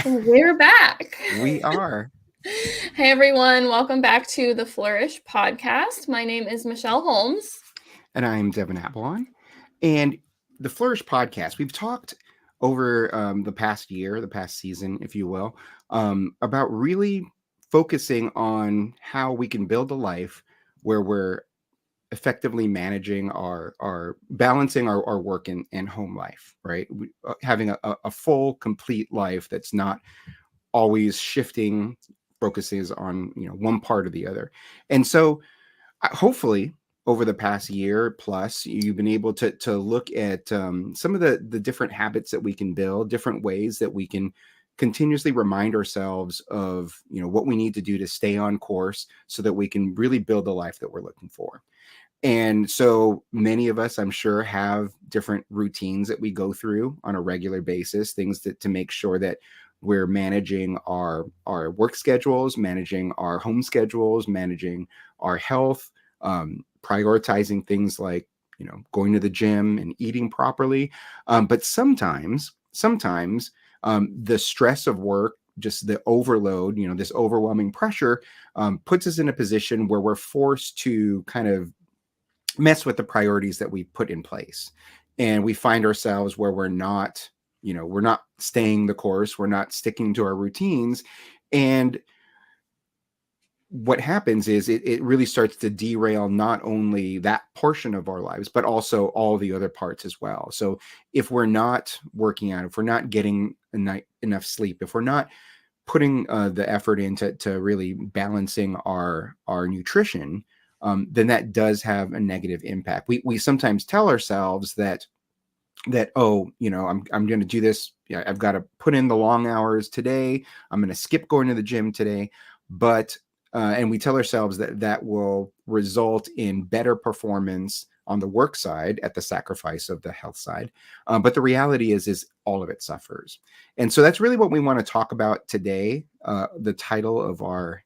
We're back. We are. Hey everyone, welcome back to the Flourish Podcast. My name is Michelle Holmes. And I'm Devin Avalon. And the Flourish Podcast, we've talked over the past year, the past season, if you will, about really focusing on how we can build a life where we're effectively managing our balancing our work and home life, right? Having a full, complete life that's not always shifting focuses on one part or the other. And so hopefully over the past year plus you've been able to look at some of the different habits that we can build, different ways that we can continuously remind ourselves of what we need to do to stay on course so that we can really build the life that we're looking for. And so many of us, I'm sure, have different routines that we go through on a regular basis, things to make sure that we're managing our work schedules, managing our home schedules, managing our health, prioritizing things like, going to the gym and eating properly. But sometimes the stress of work, just the overload, this overwhelming pressure puts us in a position where we're forced to kind of mess with the priorities that we put in place. And we find ourselves where we're not staying the course. We're not sticking to our routines. And what happens is it really starts to derail not only that portion of our lives, but also all the other parts as well. So if we're not working out, if we're not getting enough sleep, if we're not putting the effort into really balancing our nutrition, then that does have a negative impact. We sometimes tell ourselves that I'm going to do this. Yeah, I've got to put in the long hours today. I'm going to skip going to the gym today, and we tell ourselves that will result in better performance on the work side at the sacrifice of the health side. But the reality is all of it suffers. And so that's really what we want to talk about today. The title of our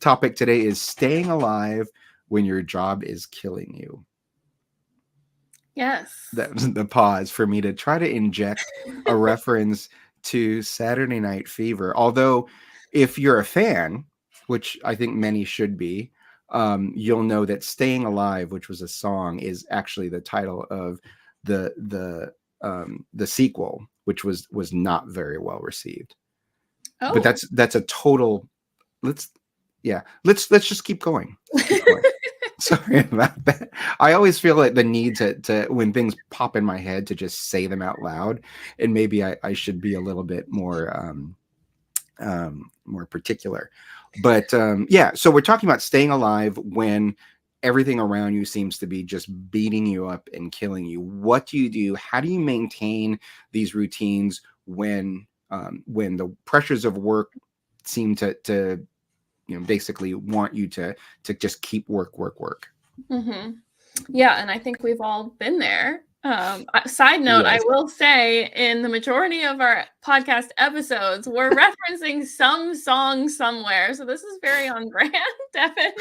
topic today is staying alive when your job is killing you. Yes. That was the pause for me to try to inject a reference to Saturday Night Fever. Although if you're a fan, which I think many should be, you'll know that Staying Alive, which was a song, is actually the title of the sequel, which was not very well received. Oh. But that's a total let's just keep going. Sorry about that. I always feel like the need to when things pop in my head to just say them out loud, and maybe I should be a little bit more more particular. But so we're talking about staying alive when everything around you seems to be just beating you up and killing you. What do you do? How do you maintain these routines when the pressures of work seem to basically want you to just keep work. Mm-hmm. Yeah, and I think we've all been there. Side note, yes. I will say in the majority of our podcast episodes, we're referencing some song somewhere. So this is very on brand, Devin.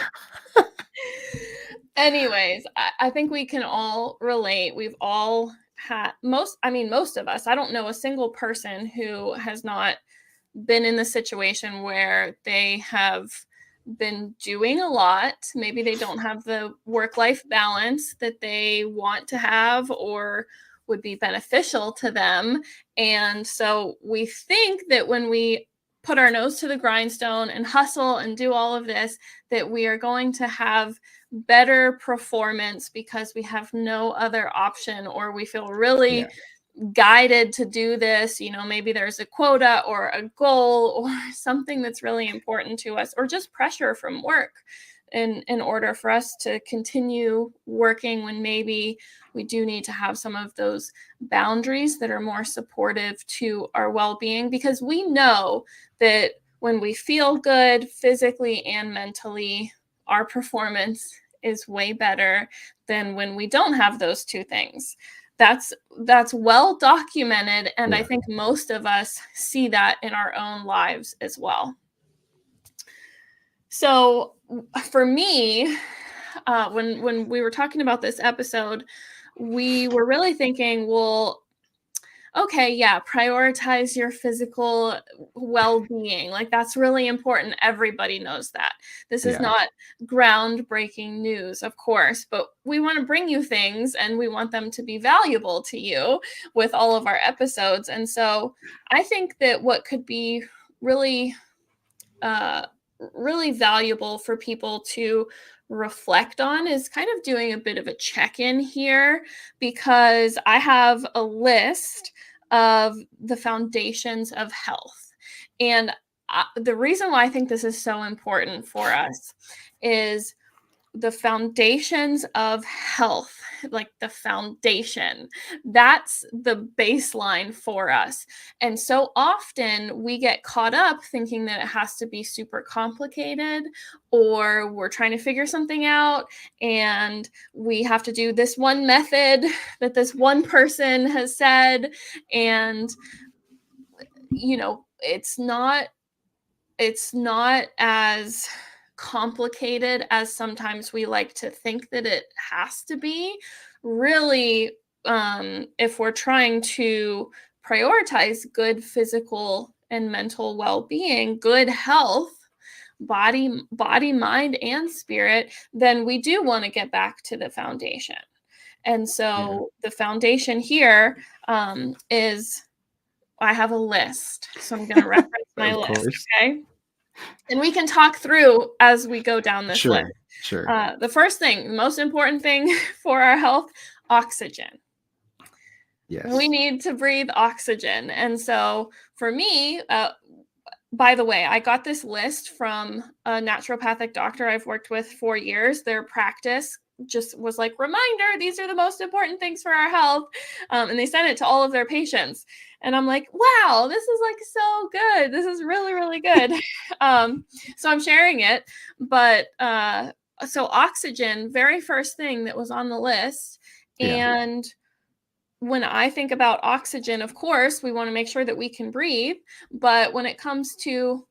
Anyways, I think we can all relate. We've all had most of us. I don't know a single person who has not been in the situation where they have been doing a lot. Maybe they don't have the work-life balance that they want to have or would be beneficial to them. And so we think that when we put our nose to the grindstone and hustle and do all of this, that we are going to have better performance because we have no other option, or we feel really guided to do this. Maybe there's a quota or a goal or something that's really important to us, or just pressure from work in order for us to continue working, when maybe we do need to have some of those boundaries that are more supportive to our well-being, because we know that when we feel good physically and mentally, our performance is way better than when we don't have those two things. That's well documented, and I think most of us see that in our own lives as well. So for me, when we were talking about this episode, we were really thinking, well, okay, yeah, prioritize your physical well-being. Like that's really important. Everybody knows that. This is Yeah. not groundbreaking news, of course, but we want to bring you things and we want them to be valuable to you with all of our episodes. And so I think that what could be really uh, really valuable for people to reflect on is kind of doing a bit of a check-in here, because I have a list of the foundations of health. And the reason why I think this is so important for us is the foundations of health, like the foundation, that's the baseline for us. And so often we get caught up thinking that it has to be super complicated, or we're trying to figure something out and we have to do this one method that this one person has said. And it's not as complicated as sometimes we like to think that it has to be. Really, if we're trying to prioritize good physical and mental well-being, good health, body, mind, and spirit, then we do want to get back to the foundation. And Yeah. so the foundation here is, I have a list. So I'm going to reference my Of list. course. Okay. And we can talk through as we go down this list. Sure. Sure. The first thing, the most important thing for our health, oxygen. Yes. We need to breathe oxygen. And so for me, by the way, I got this list from a naturopathic doctor I've worked with for years. Their practice just was like, reminder, these are the most important things for our health. And they sent it to all of their patients. And I'm like, wow, this is like so good. This is really, really good. So I'm sharing it. But so oxygen, very first thing that was on the list. Yeah. And when I think about oxygen, of course, we want to make sure that we can breathe. But when it comes to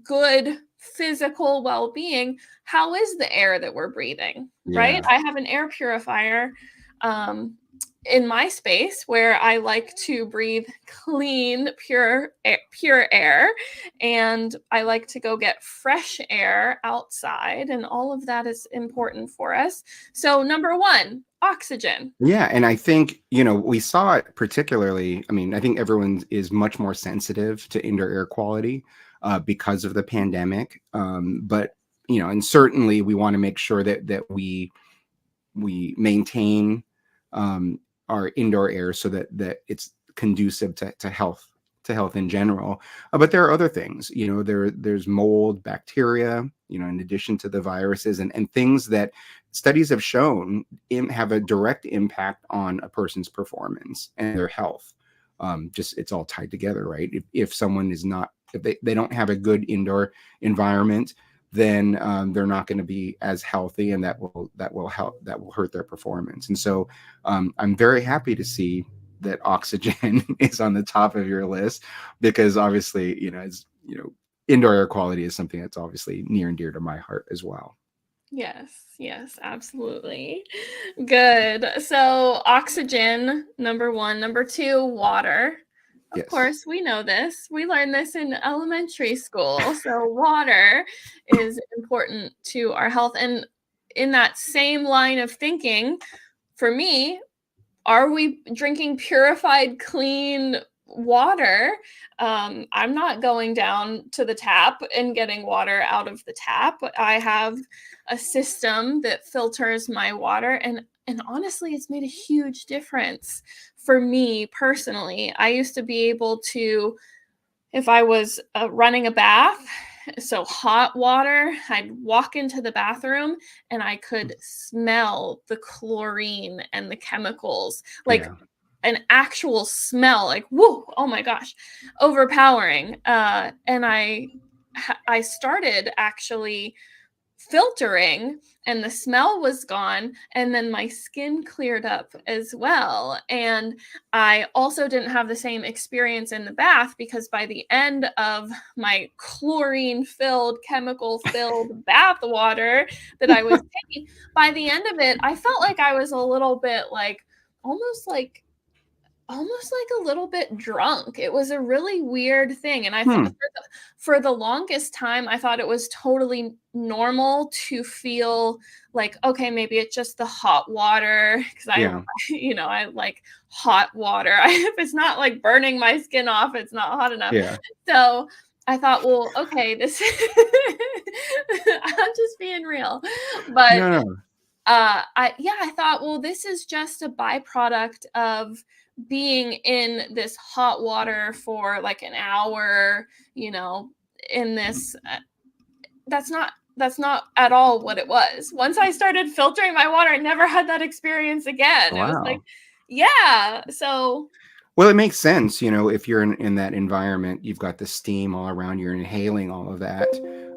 good physical well-being, how is the air that we're breathing, right? Yeah. I have an air purifier in my space where I like to breathe clean, pure air, and I like to go get fresh air outside, and all of that is important for us. So number one, oxygen. Yeah, and I think, we saw it particularly. I mean, I think everyone is much more sensitive to indoor air quality because of the pandemic. But, and certainly we want to make sure that we maintain our indoor air so that it's conducive to health in general. But there are other things, there's mold, bacteria, in addition to the viruses and things that studies have shown have a direct impact on a person's performance and their health. Just it's all tied together, right? If someone is not, if they don't have a good indoor environment, then they're not going to be as healthy, and that will hurt their performance. And so I'm very happy to see that oxygen is on the top of your list, because obviously, indoor air quality is something that's obviously near and dear to my heart as well. Yes, absolutely. Good. So oxygen, number one. Number two, water. Of Yes. course, we know this. We learned this in elementary school. So water is important to our health. And in that same line of thinking, for me, are we drinking purified, clean water? I'm not going down to the tap and getting water out of the tap. I have a system that filters my water, and honestly, it's made a huge difference for me personally. I used to be able to, if I was running a bath, so hot water, I'd walk into the bathroom and I could smell the chlorine and the chemicals, like Yeah. an actual smell, like, whoa, oh my gosh, overpowering. And I started actually filtering, and the smell was gone, and then my skin cleared up as well. And I also didn't have the same experience in the bath, because by the end of my chlorine filled, chemical filled bath water that I was taking, by the end of it, I felt like I was a little bit like, almost like almost like a little bit drunk. It was a really weird thing. And I thought Hmm. for the longest time, I thought it was totally normal to feel like, okay, maybe it's just the hot water. Cause Yeah. I like hot water. If it's not like burning my skin off, it's not hot enough. Yeah. So I thought, well, okay, this I'm just being real. But No, no. I thought, well, this is just a byproduct of being in this hot water for like an hour, in this that's not at all what it was. Once I started filtering my water, I never had that experience again. It was like, Wow. yeah. So Well, it makes sense, if you're in that environment, you've got the steam all around, you're inhaling all of that,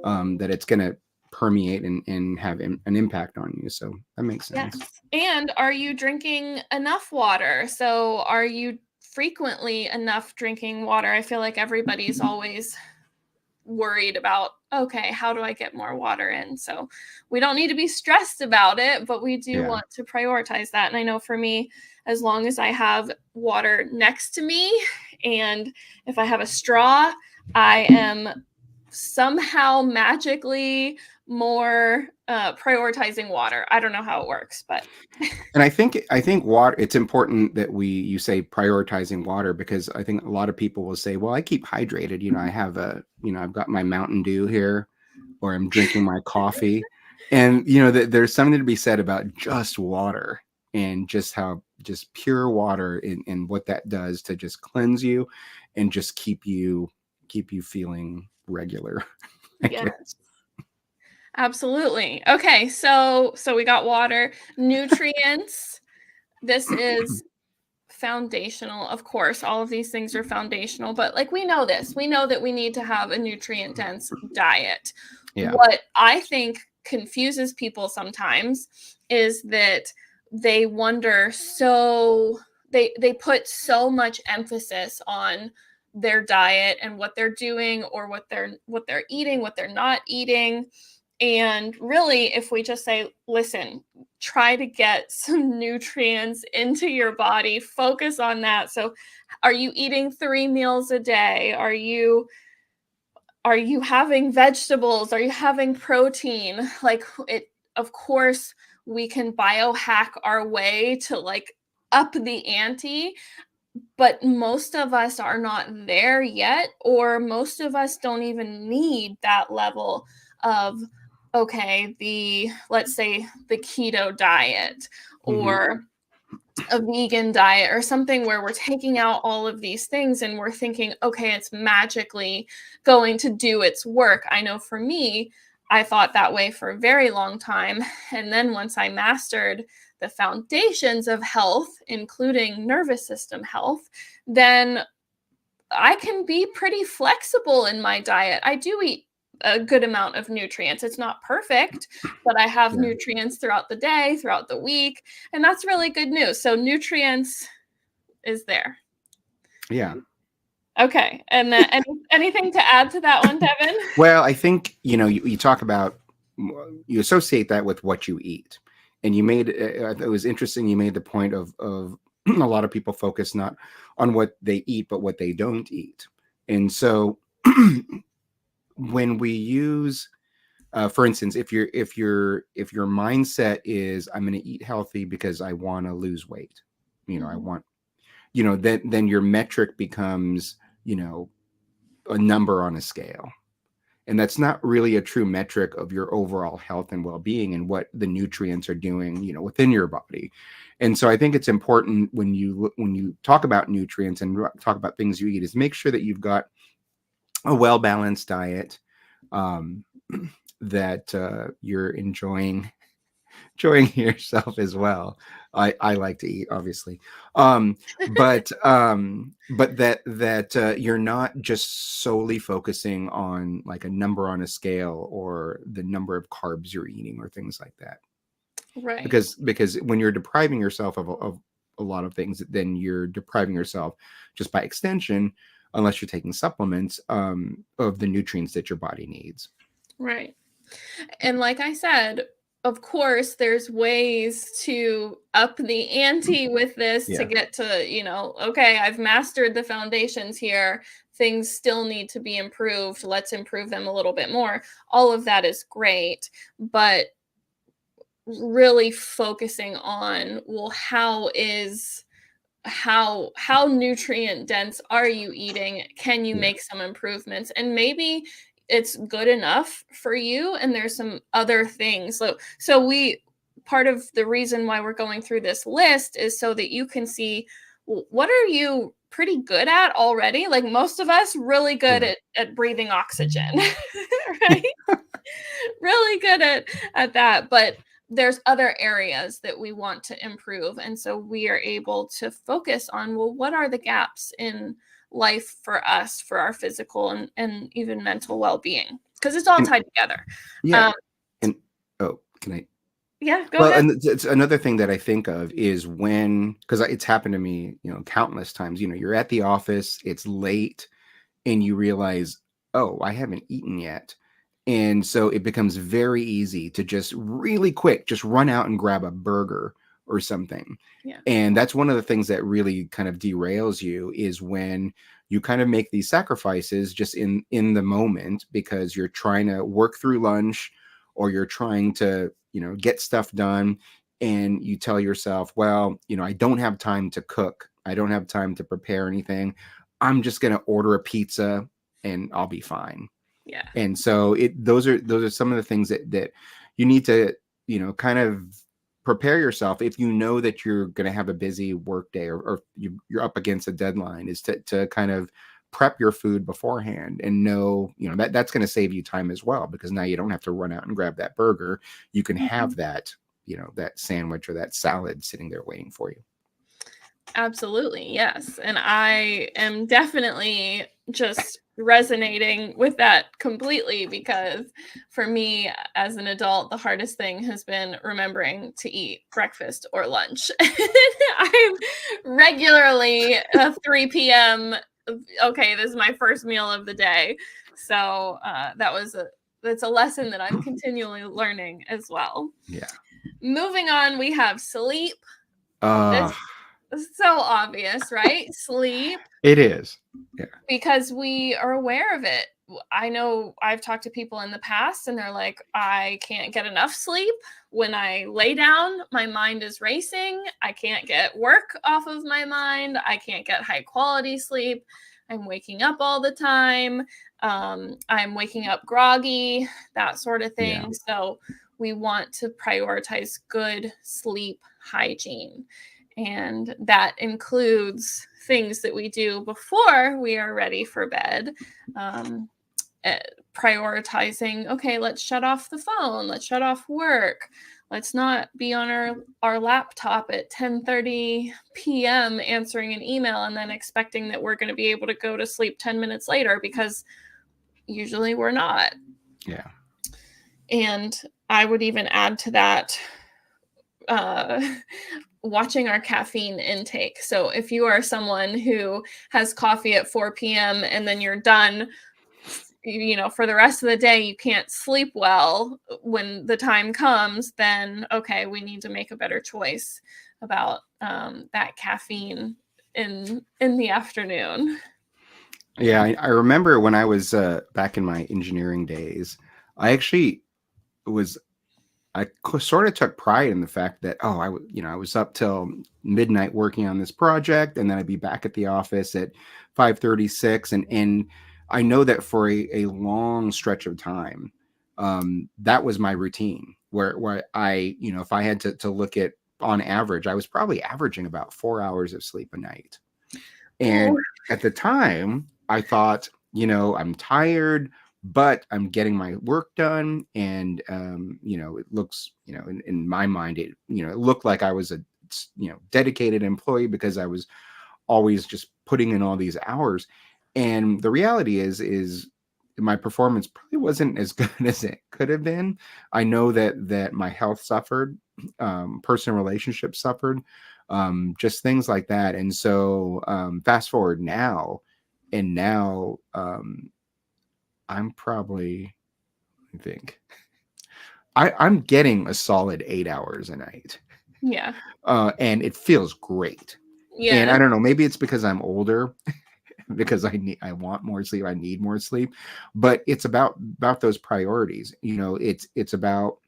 that it's going to permeate and have an impact on you. So that makes sense. yes. And are you drinking enough water? So are you frequently enough drinking water? I feel like everybody's always worried about, okay, how do I get more water in? So we don't need to be stressed about it, but we do Yeah. want to prioritize that. And I know for me, as long as I have water next to me, and if I have a straw, I am somehow magically more prioritizing water. I don't know how it works, but And I think water, it's important that you say prioritizing water, because I think a lot of people will say, well, I keep hydrated. I've got my Mountain Dew here, or I'm drinking my coffee. And, there's something to be said about just water, and just pure water, and what that does to just cleanse you and just keep you feeling regular, I yeah, guess. absolutely. Okay, so we got water, nutrients. This is foundational. Of course, all of these things are foundational, but like we know this. We know that we need to have a nutrient dense diet. Yeah. What I think confuses people sometimes is that they wonder they put so much emphasis on their diet and what they're doing, or what they're eating, what they're not eating. And really, if we just say, listen, try to get some nutrients into your body, focus on that. So are you eating 3 meals a day? Are you having vegetables? Are you having protein? Like, it, of course, we can biohack our way to like up the ante, but most of us are not there yet, or most of us don't even need that level of, okay, let's say the keto diet, Hmm. or a vegan diet, or something where we're taking out all of these things and we're thinking, okay, it's magically going to do its work. I know for me, I thought that way for a very long time. And then once I mastered the foundations of health, including nervous system health, then I can be pretty flexible in my diet. I do eat a good amount of nutrients. It's not perfect, but I have Yeah. nutrients throughout the day, throughout the week, and that's really good news. So nutrients is there. Yeah. Okay. And anything to add to that one, Devin? Well, I think, you talk about, you associate that with what you eat. And it was interesting. You made the point of a lot of people focus not on what they eat, but what they don't eat. And so when we use, for instance, if your mindset is, I'm going to eat healthy because I want to lose weight, I Mhm. want, then your metric becomes, a number on a scale. And that's not really a true metric of your overall health and well-being, and what the nutrients are doing, within your body. And so I think it's important, when you talk about nutrients and talk about things you eat, is make sure that you've got a well-balanced diet, um, that you're enjoying yourself as well. I like to eat, obviously, but that you're not just solely focusing on like a number on a scale, or the number of carbs you're eating, or things like that. Right. Because when you're depriving yourself of a lot of things, then you're depriving yourself, just by extension, unless you're taking supplements, of the nutrients that your body needs. Right. And like I said, of course, there's ways to up the ante with this to Yeah. get to, okay, I've mastered the foundations here. Things still need to be improved. Let's improve them a little bit more. All of that is great. But really focusing on, well, how nutrient dense are you eating? Can you Yeah. make some improvements? And maybe it's good enough for you and there's some other things. So we part of the reason why we're going through this list is so that you can see, what are you pretty good at already? Like most of us really good Yeah. at breathing oxygen, right? Really good at that, but there's other areas that we want to improve, and so we are able to focus on, well, what are the gaps in life for us, for our physical and even mental well-being, because it's all And tied together. yeah. um And oh, can I? yeah, go Well, ahead. and it's another thing that I think of is because it's happened to me, countless times. You're at the office, it's late, and you realize, oh, I haven't eaten yet. And so it becomes very easy to just really quick, just run out and grab a burger or something. Yeah. And that's one of the things that really kind of derails you, is when you kind of make these sacrifices just in the moment, because you're trying to work through lunch, or you're trying to, get stuff done. And you tell yourself, well, I don't have time to cook. I don't have time to prepare anything. I'm just going to order a pizza and I'll be fine. Yeah. And so those are some of the things that you need to, kind of prepare yourself, if you know that you're going to have a busy work day, or you're up against a deadline, is to kind of prep your food beforehand, and know, that's going to save you time as well, because now you don't have to run out and grab that burger. You can Mhm. have that, that sandwich or that salad sitting there waiting for you. Absolutely, yes. And I am definitely just resonating with that completely, because for me as an adult, the hardest thing has been remembering to eat breakfast or lunch. I'm regularly 3 p.m. Okay, this is my first meal of the day. So that's a lesson that I'm continually learning as well. Yeah. Moving on, we have sleep. Uh, This so obvious, right? Sleep, it is. Yeah. because we are aware of it. I know I've talked to people in the past and they're like, I can't get enough sleep. When I lay down, my mind is racing. I can't get work off of my mind. I can't get high quality sleep. I'm waking up all the time. I'm waking up groggy, that sort of Yeah. thing. So we want to prioritize good sleep hygiene. And that includes things that we do before we are ready for bed. Um, Prioritizing, okay, let's shut off the phone, let's shut off work, let's not be on our laptop at 10:30 p.m. answering an email and then expecting that we're going to be able to go to sleep 10 minutes later, because usually we're not. Yeah. And I would even add to that, uh, watching our caffeine intake. So if you are someone who has coffee at 4 p.m. and then you're done, for the rest of the day, you can't sleep well when the time comes, then okay, we need to make a better choice about that caffeine in the afternoon. Yeah, I remember when I was back in my engineering days, I actually was sort of took pride in the fact that, oh, I was up till midnight working on this project, and then I'd be back at the office at 5:36, and I know that for a long stretch of time, that was my routine, where I, if I had to look at, on average, I was probably averaging about 4 hours of sleep a night. Oh, And at the time, I thought, I'm tired, but I'm getting my work done. And, it looks, in my mind, it looked like I was a, dedicated employee, because I was always just putting in all these hours. And the reality is my performance probably wasn't as good as it could have been. I know that my health suffered, personal relationships suffered, just things like that. And so, fast forward now, and now, I'm probably, I think I'm getting a solid 8 hours a night, Yeah. and it feels great. And Yeah. I don't know, maybe it's because I'm older, because I want more sleep, I need more sleep, but it's about those priorities. It's about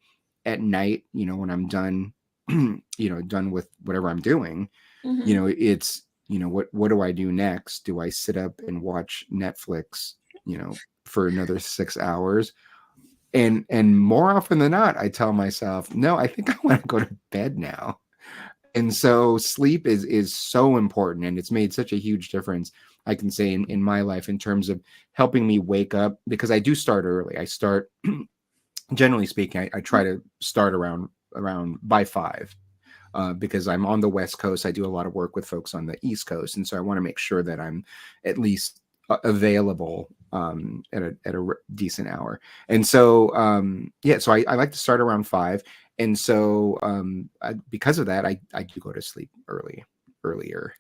at night, when I'm done, done with whatever I'm doing, Hmm. it's, what do I do next? Do I sit up and watch Netflix, for another 6 hours? And more often than not, I tell myself, no, I think I want to go to bed now. And so sleep is so important, and it's made such a huge difference, I can say, in my life, in terms of helping me wake up, because I do start early. I start, generally speaking, I try to start around by 5, because I'm on the West Coast. I do a lot of work with folks on the East Coast, and so I want to make sure that I'm at least available at a decent hour. And so yeah, so I like to start around 5, and so because of that, I do go to sleep earlier,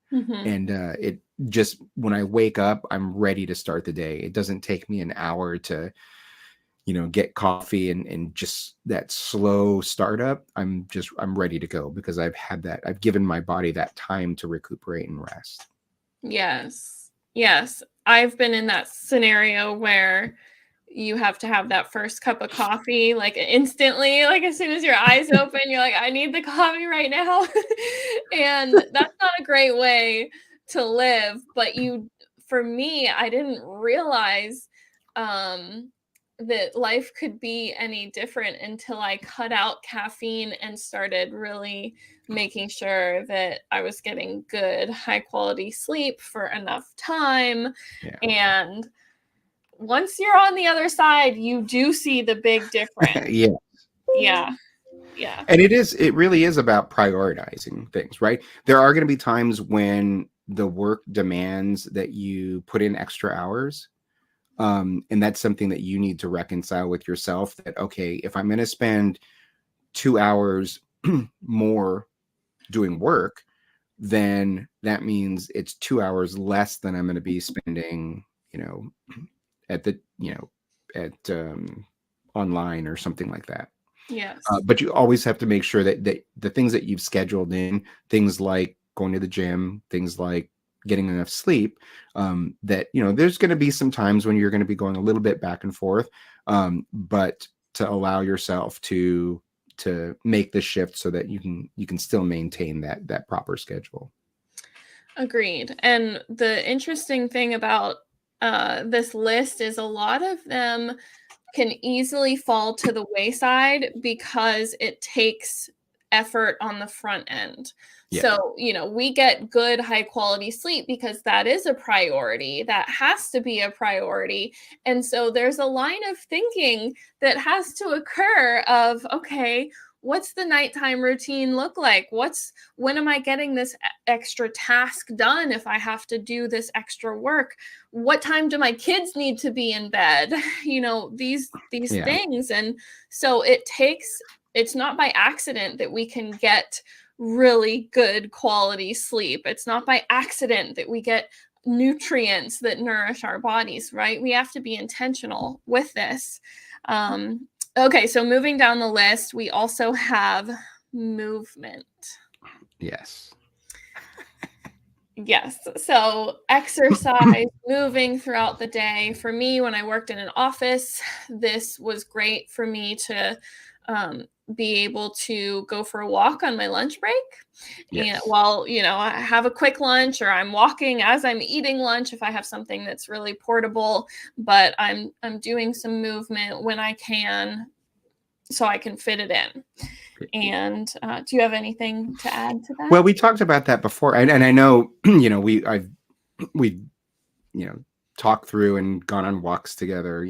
Hmm. and it just, when I wake up, I'm ready to start the day. It doesn't take me an hour to get coffee and just that slow startup. I'm ready to go, because I've given my body that time to recuperate and rest. Yes. Yes. I've been in that scenario where you have to have that first cup of coffee like instantly, like as soon as your eyes open, you're like, I need the coffee right now. And that's not a great way to live. But for me, I didn't realize um, that life could be any different until I cut out caffeine and started really making sure that I was getting good, high quality sleep for enough time. Yeah. And once you're on the other side, you do see the big difference. Yeah. Yeah. Yeah. And it really is about prioritizing things, right? There are going to be times when the work demands that you put in extra hours. And that's something that you need to reconcile with yourself, that, okay, if I'm going to spend 2 hours more doing work, then that means it's 2 hours less than I'm going to be spending, at the, at online or something like that. Yes. But you always have to make sure that the things that you've scheduled in, things like going to the gym, things like getting enough sleep, that, there's going to be some times when you're going to be going a little bit back and forth, but to allow yourself to make the shift so that you can still maintain that proper schedule. Agreed. And the interesting thing about this list is a lot of them can easily fall to the wayside because it takes effort on the front end. Yeah. So, we get good high quality sleep because that is a priority. That has to be a priority. And so there's a line of thinking that has to occur of, okay, what's the nighttime routine look like? When am I getting this extra task done if I have to do this extra work? What time do my kids need to be in bed? These Yeah. things. And so it's not by accident that we can get really good quality sleep. It's not by accident that we get nutrients that nourish our bodies, right? We have to be intentional with this. Okay, so moving down the list, we also have movement. Yes. Yes. So exercise, moving throughout the day. For me, when I worked in an office, this was great for me to be able to go for a walk on my lunch break. And Yes. while, I have a quick lunch, or I'm walking as I'm eating lunch if I have something that's really portable, but I'm doing some movement when I can so I can fit it in. And do you have anything to add to that? Well, we talked about that before, and I know, we've talked through and gone on walks together,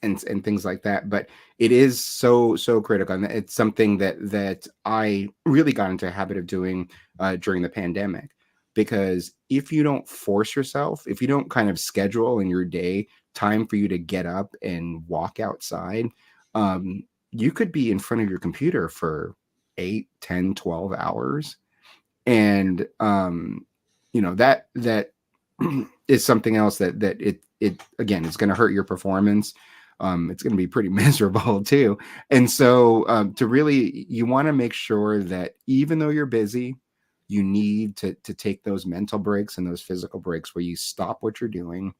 and things like that. But it is so critical, and it's something that I really got into a habit of doing during the pandemic. Because if you don't force yourself, if you don't kind of schedule in your day time for you to get up and walk outside, you could be in front of your computer for 8, 10, 12 hours. And that is something else that it again, it's going to hurt your performance. it's going to be pretty miserable too. And so to really, you want to make sure that even though you're busy, you need to take those mental breaks and those physical breaks where you stop what you're doing,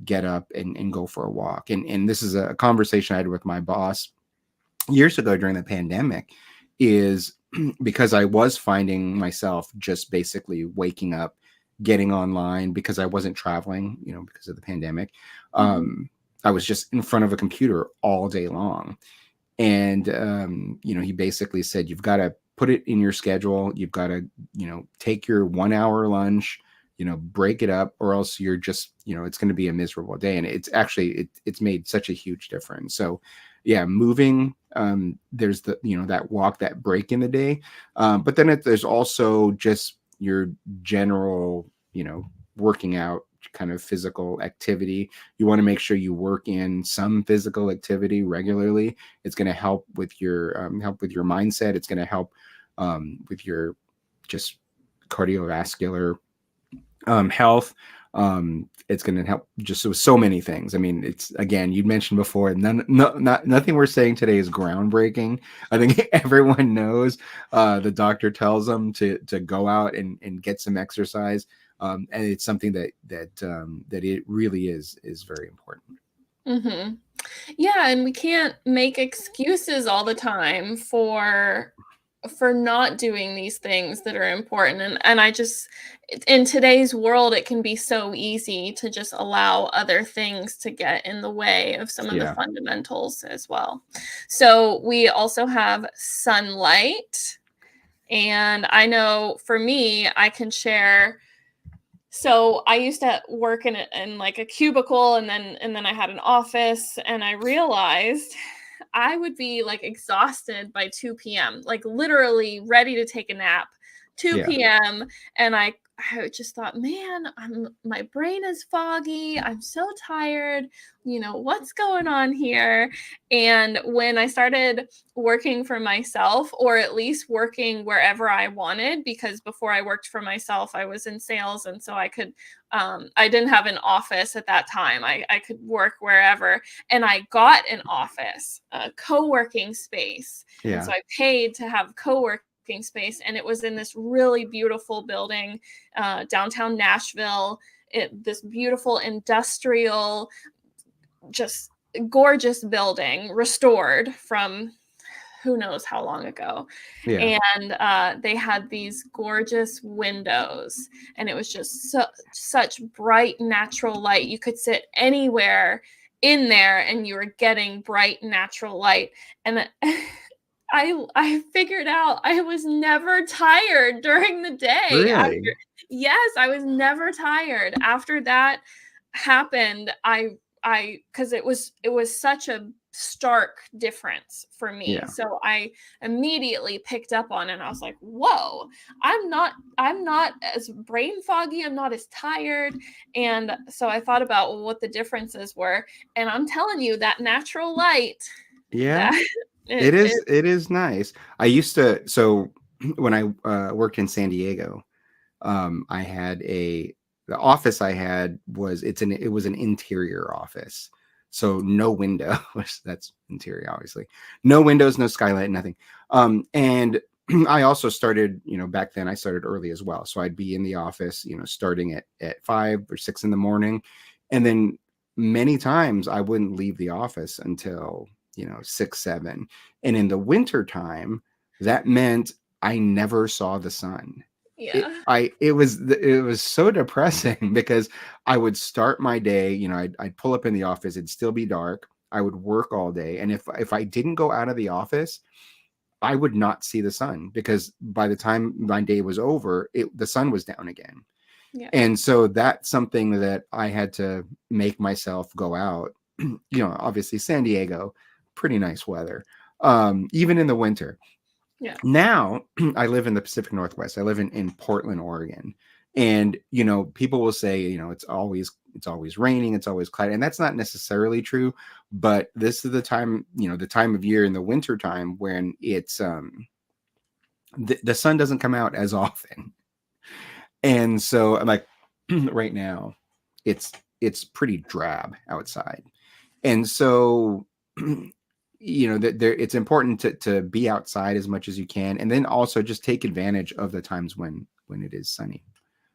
get up and go for a walk. And this is a conversation I had with my boss years ago during the pandemic, is because I was finding myself just basically waking up, getting online because I wasn't traveling, because of the pandemic. I was just in front of a computer all day long. And, he basically said, you've got to put it in your schedule. You've got to, take your 1 hour lunch, break it up, or else you're just, it's going to be a miserable day. And it's actually, it's made such a huge difference. So yeah, moving, there's the, that walk, that break in the day. But then there's also just your general, working out kind of physical activity. You want to make sure you work in some physical activity regularly. It's going to help with your mindset. It's going to help with your just cardiovascular health. It's going to help just with so many things. I mean, it's, again, you mentioned before, nothing we're saying today is groundbreaking. I think everyone knows the doctor tells them to go out and get some exercise. And it's something that it really is very important. Mm-hmm. Yeah, and we can't make excuses all the time for not doing these things that are important. And I just, in today's world, it can be so easy to just allow other things to get in the way of some of the fundamentals as well. So we also have sunlight. And I know for me, I can share. So I used to work in like a cubicle, and then I had an office, and I realized I would be like exhausted by 2 p.m., like literally ready to take a nap, 2 p.m. And I just thought, man, my brain is foggy. I'm so tired. What's going on here? And when I started working for myself, or at least working wherever I wanted, because before I worked for myself, I was in sales. And so I could, I didn't have an office at that time. I could work wherever. And I got an office, a co-working space. Yeah. And so I paid to have co-working space, and it was in this really beautiful building, downtown Nashville. This beautiful industrial, just gorgeous building, restored from who knows how long ago. Yeah. And they had these gorgeous windows, and it was just such bright natural light. You could sit anywhere in there and you were getting bright natural light. And I figured out I was never tired during the day. Really? Yes, I was never tired. After that happened, because it was such a stark difference for me. Yeah. So I immediately picked up on it, and I was like, whoa, I'm not as brain foggy. I'm not as tired. And so I thought about what the differences were. And I'm telling you, that natural light. Yeah. It is nice. I used to, so when I worked in San Diego, I had the office I had it was an interior office. So no window, that's interior, obviously. No windows, no skylight, nothing. And I also started, back then I started early as well. So I'd be in the office, starting at 5 or 6 in the morning. And then many times I wouldn't leave the office until 6, 7. And in the winter time, that meant I never saw the sun. Yeah. It was so depressing because I would start my day, I'd pull up in the office, it'd still be dark. I would work all day. And if I didn't go out of the office, I would not see the sun, because by the time my day was over, the sun was down again. Yeah. And so that's something that I had to make myself go out. Obviously San Diego, pretty nice weather, even in the winter. Yeah. Now I live in the Pacific Northwest. I live in Portland, Oregon, and people will say it's always raining, it's always cloudy, and that's not necessarily true. But this is the time the time of year in the winter time when it's the sun doesn't come out as often, and so I'm like right now it's pretty drab outside. And so, that it's important to be outside as much as you can, and then also just take advantage of the times when it is sunny.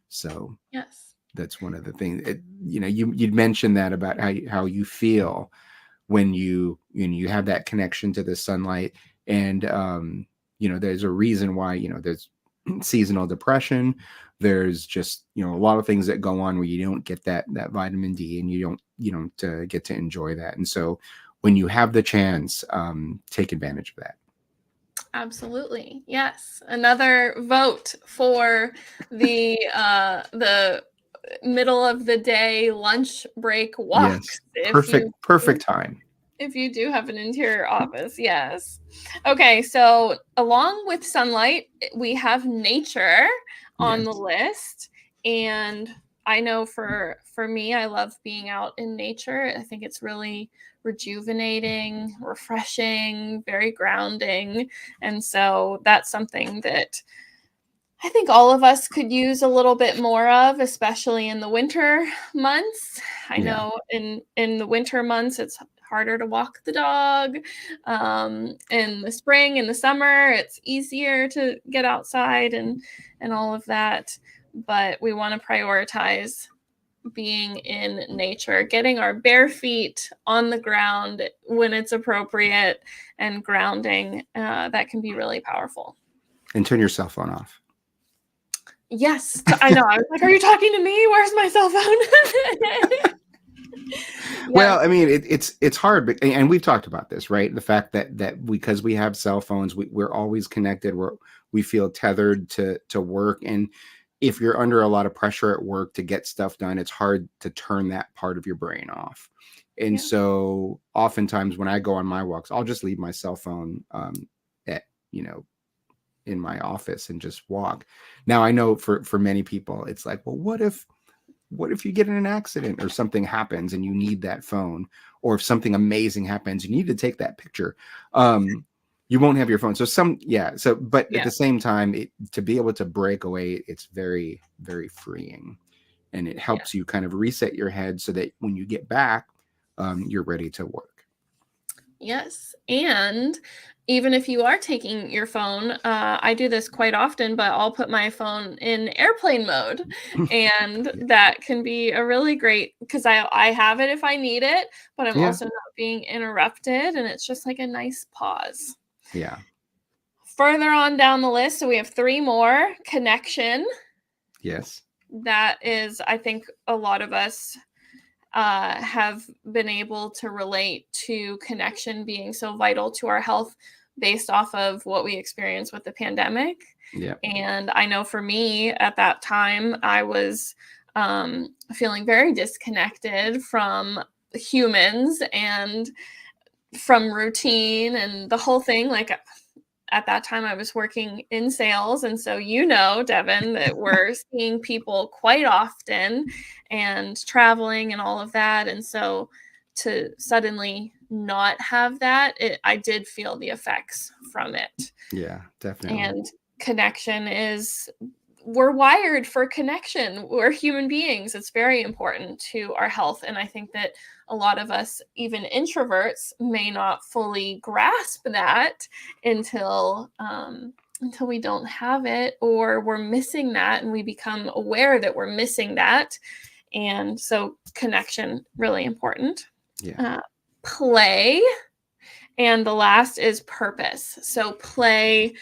So Yes. that's one of the things. You'd mentioned that about how you feel when you have that connection to the sunlight, and there's a reason why there's seasonal depression. There's just a lot of things that go on where you don't get that vitamin D, and you don't get to enjoy that. And so when you have the chance, take advantage of that. Absolutely. Yes. Another vote for the middle of the day lunch break walks. Yes. Perfect time. If you do have an interior office. Yes. Okay. So along with sunlight, we have nature on the list. And I know for me, I love being out in nature. I think it's really rejuvenating, refreshing, very grounding. And so that's something that I think all of us could use a little bit more of, especially in the winter months. I know in the winter months, it's harder to walk the dog. In the spring, in the summer, it's easier to get outside and all of that. But we want to prioritize being in nature, getting our bare feet on the ground when it's appropriate, and grounding. That can be really powerful. And turn your cell phone off. Yes, I know. I was like, are you talking to me? Where's my cell phone? Well, I mean, it's hard, and we've talked about this, right? The fact that because we have cell phones, we're always connected. We feel tethered to work, and if you're under a lot of pressure at work to get stuff done, it's hard to turn that part of your brain off. And so, oftentimes when I go on my walks, I'll just leave my cell phone at in my office and just walk. Now, I know for many people, it's like, well, what if you get in an accident or something happens and you need that phone, or if something amazing happens, you need to take that picture. You won't have your phone. So but at the same time, to be able to break away, it's very, very freeing, and it helps you kind of reset your head so that when you get back, you're ready to work. Yes. And even if you are taking your phone, I do this quite often, but I'll put my phone in airplane mode. And that can be a really great, because I have it if I need it, but I'm also not being interrupted. And it's just like a nice pause. Yeah. Further on down the list, so we have 3 more. Connection. Yes. That is, I think a lot of us have been able to relate to connection being so vital to our health based off of what we experienced with the pandemic. Yeah. And I know for me at that time, I was feeling very disconnected from humans and from routine and the whole thing. Like at that time, I was working in sales. And so, Devin, that we're seeing people quite often and traveling and all of that. And so to suddenly not have that, I did feel the effects from it. Yeah, definitely. And connection we're wired for connection. We're human beings. It's very important to our health. And I think that a lot of us, even introverts, may not fully grasp that until we don't have it, or we're missing that, and we become aware that we're missing that. And so connection, really important. Yeah. Play. And the last is purpose. So play,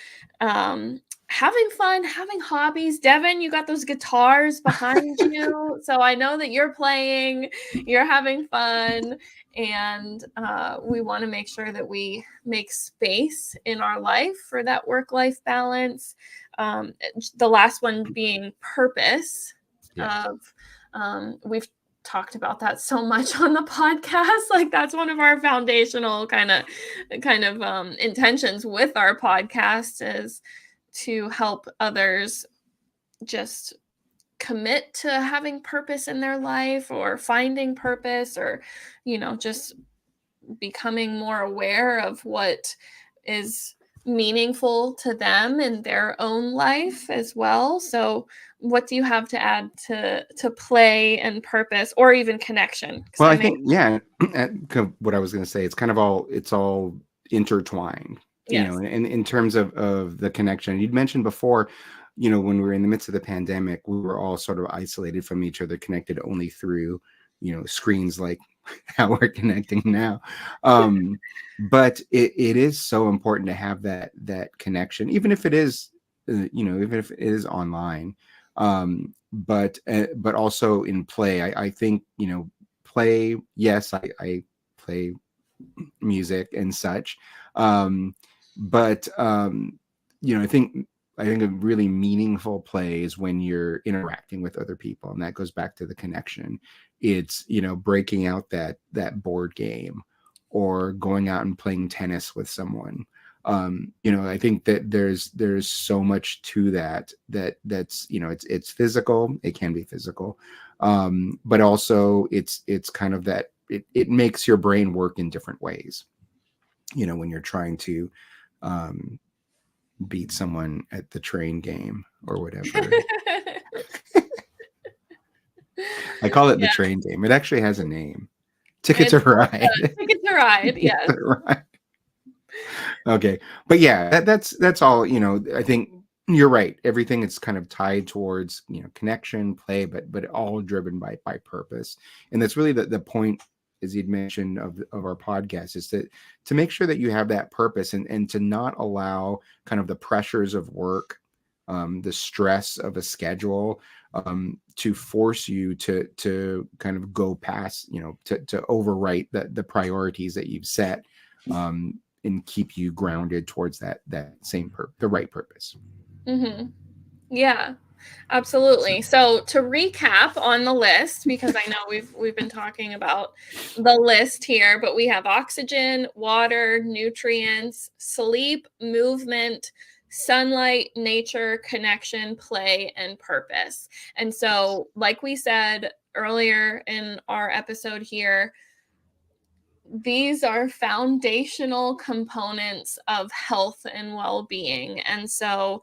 having fun, having hobbies. Devin, you got those guitars behind you. So I know that you're playing, you're having fun, and we want to make sure that we make space in our life for that work-life balance. The last one being purpose. We've talked about that so much on the podcast. Like that's one of our foundational kind of intentions with our podcast, is to help others just commit to having purpose in their life, or finding purpose, or just becoming more aware of what is meaningful to them in their own life as well. So what do you have to add to play and purpose, or even connection? Well, I think, yeah, what I was going to say, it's all intertwined, Yes. and in terms of the connection you'd mentioned before, when we were in the midst of the pandemic, we were all sort of isolated from each other, connected only through, screens, like how we're connecting now. But it is so important to have that connection, even if it is, even if it is online. But also in play, I think, play, yes, I play music and such, but I think a really meaningful play is when you're interacting with other people, and that goes back to the connection. It's, breaking out that board game, or going out and playing tennis with someone. I think that there's so much to that's, it's physical. It can be physical, but also it's kind of that it makes your brain work in different ways, when you're trying to beat someone at the train game or whatever. I call it the Yeah. train game. It actually has a name. Ticket to Ride. Ticket to Ride, yes. Okay. But yeah, that's all, I think you're right. Everything is kind of tied towards, connection, play, but all driven by purpose. And that's really the point, as you'd mentioned, of our podcast, is to make sure that you have that purpose, and to not allow kind of the pressures of work, the stress of a schedule, to force you to kind of go past, to overwrite the priorities that you've set, and keep you grounded towards that the right purpose. Mm-hmm. Yeah, absolutely. So to recap on the list, because I know we've been talking about the list here, but we have oxygen, water, nutrients, sleep, movement, sunlight, nature, connection, play, and purpose. And so, like we said earlier in our episode here, these are foundational components of health and well-being. And so,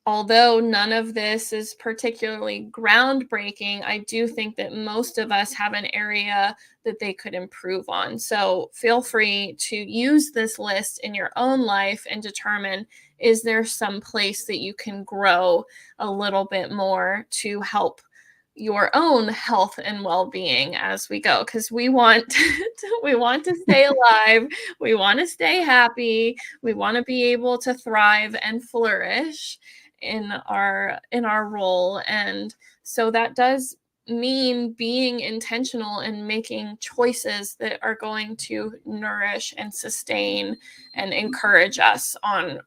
although none of this is particularly groundbreaking, I do think that most of us have an area that they could improve on. So feel free to use this list in your own life and determine, is there some place that you can grow a little bit more to help your own health and well-being as we go, because we want to stay alive, we want to stay happy, we want to be able to thrive and flourish in our role. And so that does mean being intentional and making choices that are going to nourish and sustain and encourage us on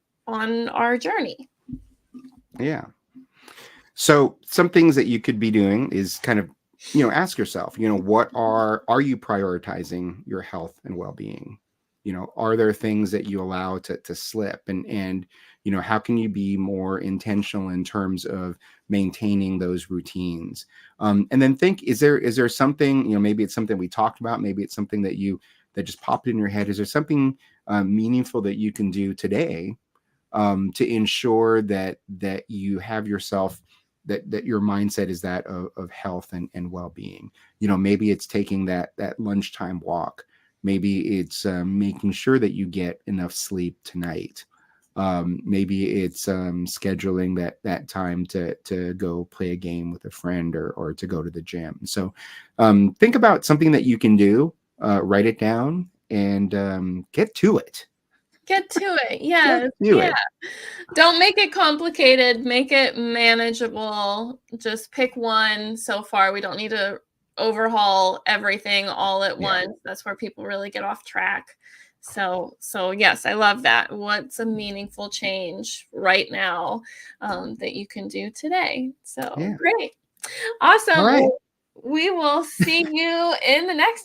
our journey. Yeah. So some things that you could be doing is kind of, ask yourself, what are you prioritizing your health and well-being? Are there things that you allow to slip, and how can you be more intentional in terms of maintaining those routines? And then think, is there something, maybe it's something we talked about, maybe it's something that just popped in your head. Is there something meaningful that you can do today to ensure that you have yourself, that your mindset is that of health and well-being? Maybe it's taking that lunchtime walk. Maybe it's making sure that you get enough sleep tonight. Maybe it's scheduling that time to go play a game with a friend, or to go to the gym. So think about something that you can do, write it down, and get to it. Get to it. Yes. It. Don't make it complicated. Make it manageable. Just pick one so far. We don't need to overhaul everything all at once. That's where people really get off track. So yes, I love that. What's a meaningful change right now that you can do today? So great. Awesome. All right. We will see you in the next